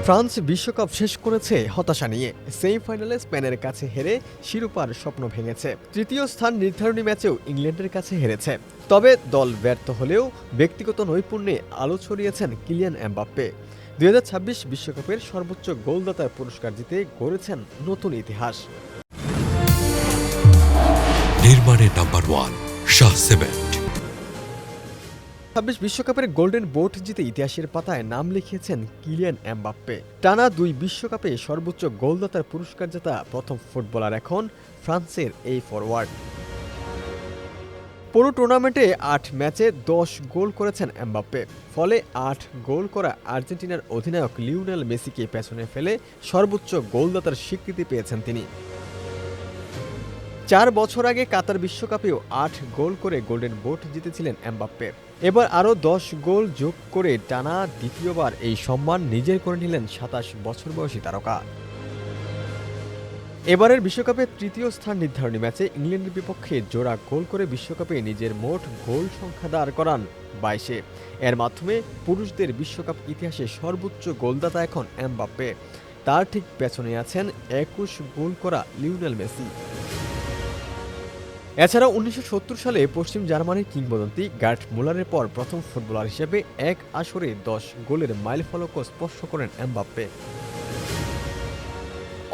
France বিশ্বকাপ শেষ করেছে হতাশা নিয়ে। সেমিফাইনালে স্পেনের কাছে হেরে শিরোপার স্বপ্ন ভেঙেছে। তৃতীয় স্থান নির্ধারণী ম্যাচেও ইংল্যান্ডের কাছে হেরেছে। তবে দল ব্যর্থ হলেও ব্যক্তিগত নৈপুণ্যে আলো ছড়িয়েছেন কিলিয়ান এমবাপ্পে। ২০২৬ বিশ্বকাপের সর্বোচ্চ গোলদাতার পুরস্কার জিতে গড়েছেন নতুন ইতিহাস। নির্মাণের নাম্বার 1 শাহ সিমেন্ট। ২০২৬ বিশ্বকাপের গোল্ডেন বোট জিতে ইতিহাসের পাতায় নাম লিখিয়েছেন কিলিয়ান এমবাপ্পে। টানা ২ বিশ্বকাপে সর্বোচ্চ গোলদাতার পুরস্কার জেতা প্রথম ফুটবলার এখন ফ্রান্সের এই ফরওয়ার্ড। পুরো টুর্নামেন্টে ৮ ম্যাচে ১০ গোল করেছেন এমবাপ্পে। ফলে ৮ গোল করা আর্জেন্টিনার অধিনায়ক লিওনেল মেসিকে পেছনে ফেলে সর্বোচ্চ গোলদাতার স্বীকৃতি পেয়েছেন তিনি। ৪ বছর আগে কাতার বিশ্বকাপেও ৮ গোল করে গোল্ডেন বুট জিতেছিলেন এমবাপ্পে। এবার আরও ১০ গোল যোগ করে টানা দ্বিতীয়বার এই সম্মান নিজের করে নিলেন ২৭ বছর বয়সী তারকা। এবারের বিশ্বকাপে তৃতীয় স্থান নির্ধারণী ম্যাচে ইংল্যান্ডের বিপক্ষে জোড়া গোল করে বিশ্বকাপে নিজের মোট গোল সংখ্যা দাঁড় করান ২২-এ। এর মাধ্যমে পুরুষদের বিশ্বকাপ ইতিহাসে সর্বোচ্চ গোলদাতা এখন এমবাপ্পে। তার ঠিক পেছনে আছেন ২১ গোল করা লিওনেল মেসি। এছাড়াও ১৯৭০ সালে পশ্চিম জার্মানির কিংবদন্তি গার্ট মুলারের পর প্রথম ফুটবলার হিসেবে এক আসরে ১০ গোলের মাইলফলকও স্পর্শ করেন এমবাপ্পে।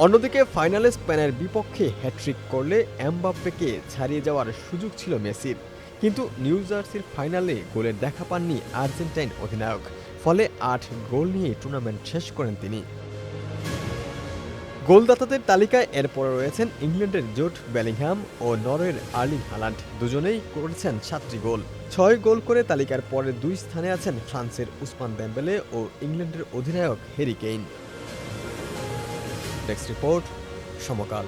অন্যদিকে ফাইনালে স্পেনের বিপক্ষে হ্যাট্রিক করলে এমবাপ্পেকে ছাড়িয়ে যাওয়ার সুযোগ ছিল মেসির। কিন্তু নিউ জার্সির ফাইনালে গোলের দেখা পাননি আর্জেন্টাইন অধিনায়ক। ফলে ৮ গোল নিয়ে টুর্নামেন্ট শেষ করেন তিনি। গোলদাতাদের তালিকায় এরপরে রয়েছেন ইংল্যান্ডের জুড বেলিংহাম ও নরওয়ের আর্লিং হালান্ড। দুজনেই করেছেন ৭টি গোল। ৬ গোল করে তালিকার পরের ২ স্থানে আছেন ফ্রান্সের উসমান দেম্বেলে ও ইংল্যান্ডের অধিনায়ক হ্যারি কেইন। ডেস্ক রিপোর্ট, সমকাল।